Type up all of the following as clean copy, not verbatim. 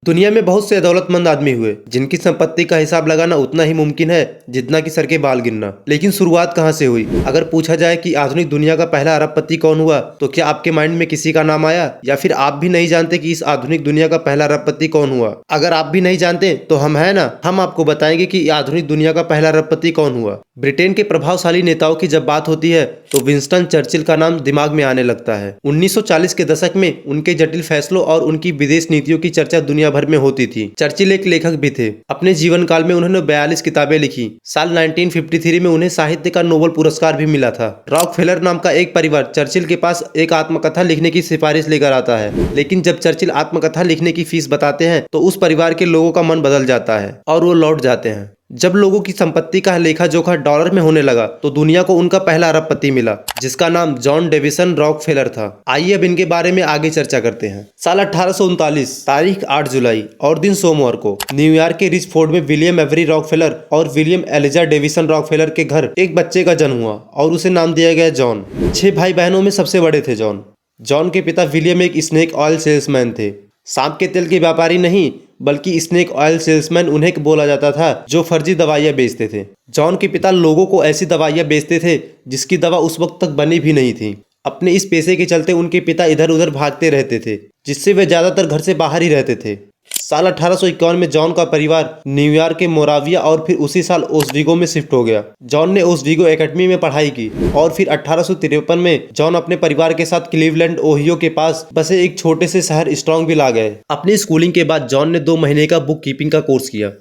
दुनिया में बहुत से दौलतमंद आदमी हुए जिनकी संपत्ति का हिसाब लगाना उतना ही मुमकिन है जितना कि सर के बाल गिनना। लेकिन शुरुआत कहां से हुई? अगर पूछा जाए कि आधुनिक दुनिया का पहला अरबपति कौन हुआ, तो क्या आपके माइंड में किसी का नाम आया? या फिर आप भी नहीं जानते कि इस आधुनिक दुनिया का पहला अरबपति कौन हुआ? अगर आप भी नहीं जानते तो हम है ना, हम आपको बताएंगे कि आधुनिक दुनिया का पहला अरबपति कौन हुआ। ब्रिटेन के प्रभावशाली नेताओं की जब बात होती है तो विंस्टन चर्चिल का नाम दिमाग में आने लगता है। 1940 के दशक में उनके जटिल फैसलों और उनकी विदेश नीतियों की चर्चा दुनिया भर में होती थी। चर्चिल एक लेखक भी थे। अपने जीवन काल में उन्होंने 42 किताबें लिखी। साल 1953 में उन्हें साहित्य का नोबेल पुरस्कार भी मिला था। रॉकफेलर नाम का एक परिवार चर्चिल के पास एक आत्मकथा लिखने की सिफारिश लेकर आता है, लेकिन जब चर्चिल आत्मकथा लिखने की फीस बताते हैं तो उस परिवार के लोगों का मन बदल जाता है और वो लौट जाते हैं। जब लोगों की संपत्ति का लेखा जोखा डॉलर में होने लगा तो दुनिया को उनका पहला अरबपति मिला, जिसका नाम जॉन डेविसन रॉकफेलर था। आइए अब इनके बारे में आगे चर्चा करते हैं। साल 1839, तारीख 8 जुलाई और दिन सोमवार को न्यूयॉर्क के रिचफोर्ड में विलियम एवरी रॉकफेलर और विलियम एलिजा डेविसन रॉकफेलर के घर एक बच्चे का जन्म हुआ और उसे नाम दिया गया जॉन। 6 भाई बहनों में सबसे बड़े थे जॉन। जॉन के पिता विलियम एक स्नेक ऑयल सेल्समैन थे। सांप के तेल के व्यापारी नहीं, बल्कि स्नेक ऑयल सेल्समैन उन्हें बोला जाता था जो फर्जी दवाइयां बेचते थे। जॉन के पिता लोगों को ऐसी दवाइयां बेचते थे जिसकी दवा उस वक्त तक बनी भी नहीं थी। अपने इस पेशे के चलते उनके पिता इधर उधर भागते रहते थे, जिससे वे ज्यादातर घर से बाहर ही रहते थे। साल 1851 में जॉन का परिवार न्यूयॉर्क के मोराविया और फिर उसी साल ओस्विगो में शिफ्ट हो गया। जॉन ने ओस्विगो एकेडमी में पढ़ाई की और फिर 1853 में जॉन अपने परिवार के साथ क्लीवलैंड ओहियो के पास बसे एक छोटे से शहर स्ट्रॉन्गविल आ गए। अपनी स्कूलिंग के बाद जॉन ने 2 महीने का बुक कीपिंग का कोर्स किया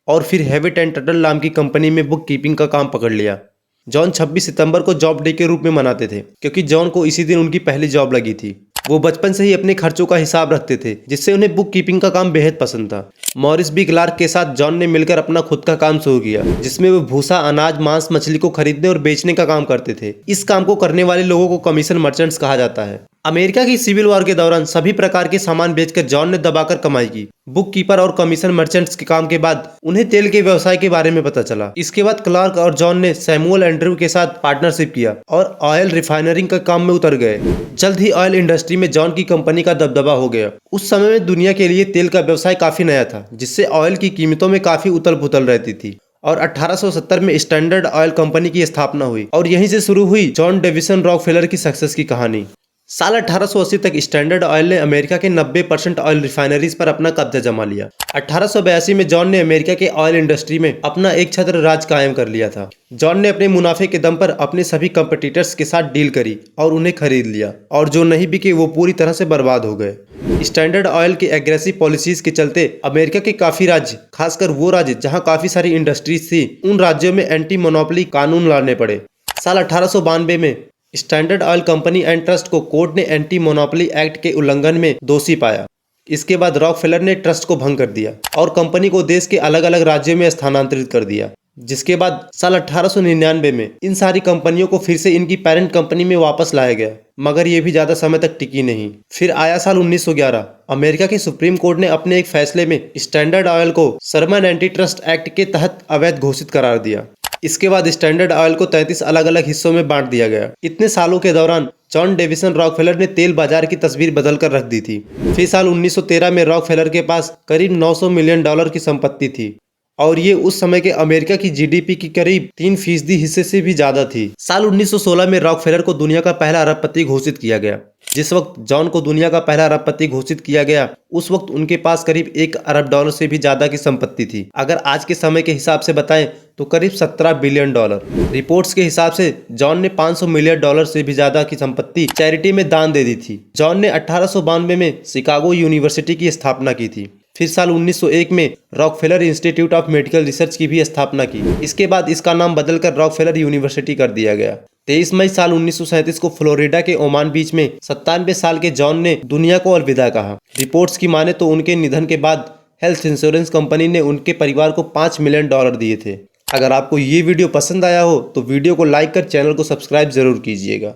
और फिर हेविट एंड टटल नाम की कंपनी में बुक कीपिंग का काम पकड़ लिया। जॉन 26 सितंबर को जॉब डे के रूप में मनाते थे, क्योंकि जॉन को इसी दिन उनकी पहली जॉब लगी थी। वो बचपन से ही अपने खर्चों का हिसाब रखते थे, जिससे उन्हें बुक कीपिंग का काम बेहद पसंद था। मॉरिस बी क्लार्क के साथ जॉन ने मिलकर अपना खुद का काम शुरू किया, जिसमें वो भूसा, अनाज, मांस, मछली को खरीदने और बेचने का काम करते थे। इस काम को करने वाले लोगों को कमीशन मर्चेंट्स कहा जाता है। अमेरिका की सिविल वॉर के दौरान सभी प्रकार के सामान बेचकर जॉन ने दबाकर कमाई की। बुक कीपर और कमीशन मर्चेंट्स के काम के बाद उन्हें तेल के व्यवसाय के बारे में पता चला। इसके बाद क्लार्क और जॉन ने सैमुअल एंड्रयू के साथ पार्टनरशिप किया और ऑयल रिफाइनरिंग का काम में उतर गए। जल्द ही ऑयल इंडस्ट्री में जॉन की कंपनी का दबदबा हो गया। उस समय में दुनिया के लिए तेल का व्यवसाय काफी नया था, जिससे ऑयल की कीमतों में काफी उथल पुथल रहती थी। और 1870 में स्टैंडर्ड ऑयल कंपनी की स्थापना हुई और यहीं से शुरू हुई जॉन डेविसन रॉकफेलर की सक्सेस की कहानी। साल 1880 तक स्टैंडर्ड ऑयल ने अमेरिका के 90% ऑयल रिफाइनरीज पर अपना कब्जा जमा लिया। 1882 में जॉन ने अमेरिका के ऑयल इंडस्ट्री में अपना एक छत्र राज कायम कर लिया था। जॉन ने अपने मुनाफे के दम पर अपने सभी कंपटीटर्स के साथ डील करी और उन्हें खरीद लिया, और जो नहीं बिके वो पूरी तरह से बर्बाद हो गए। स्टैंडर्ड ऑयल की एग्रेसिव पॉलिसीज के चलते अमेरिका के काफी राज्य, खासकर वो राज्य जहां काफी सारी इंडस्ट्रीज थी, उन राज्यों में एंटी मोनोपोली कानून लाने पड़े। साल 1892 में standard oil company and trust को कोर्ट ने एंटी मोनोपोली एक्ट के उल्लंघन में दोषी पाया। इसके बाद रॉकफेलर ने ट्रस्ट को भंग कर दिया और कंपनी को देश के अलग अलग राज्यों में स्थानांतरित कर दिया। जिसके बाद साल 1899 में इन सारी कंपनियों को फिर से इनकी पेरेंट कंपनी में वापस लाया गया, मगर ये भी ज्यादा समय तक टिकी नहीं। फिर आया साल 1911। अमेरिका के सुप्रीम कोर्ट ने अपने एक फैसले में स्टैंडर्ड ऑयल को सरमन एंटी ट्रस्ट एक्ट के तहत अवैध घोषित करार दिया। इसके बाद स्टैंडर्ड ऑयल को 33 अलग अलग हिस्सों में बांट दिया गया। इतने सालों के दौरान जॉन डेविसन रॉकफेलर ने तेल बाजार की तस्वीर बदलकर रख दी थी। फिर साल 1913 में रॉकफेलर के पास करीब 900 मिलियन डॉलर की संपत्ति थी और ये उस समय के अमेरिका की जीडीपी की करीब 3% हिस्से से भी ज्यादा थी। साल 1916 में रॉकफेलर को दुनिया का पहला अरबपति घोषित किया गया। जिस वक्त जॉन को दुनिया का पहला अरबपति घोषित किया गया, उस वक्त उनके पास करीब 1 अरब डॉलर से भी ज्यादा की संपत्ति थी। अगर आज के समय के हिसाब से बताएं तो करीब 17 बिलियन डॉलर। रिपोर्ट्स के हिसाब से जॉन ने 500 मिलियन डॉलर से भी ज्यादा की संपत्ति चैरिटी में दान दे दी थी। जॉन ने 1892 में शिकागो यूनिवर्सिटी की स्थापना की थी। फिर साल 1901 में Rockefeller institute of medical research की भी स्थापना की। इसके बाद इसका नाम बदलकर रॉकफेलर यूनिवर्सिटी कर दिया गया। 23 मई साल 1937 को फ्लोरिडा के ओमान बीच में 97 साल के जॉन ने दुनिया को अलविदा कहा। रिपोर्ट्स की माने तो उनके निधन के बाद हेल्थ इंश्योरेंस कंपनी ने उनके परिवार को 5 मिलियन डॉलर दिए थे। अगर आपको ये वीडियो पसंद आया हो तो वीडियो को लाइक कर चैनल को सब्सक्राइब जरूर कीजिएगा।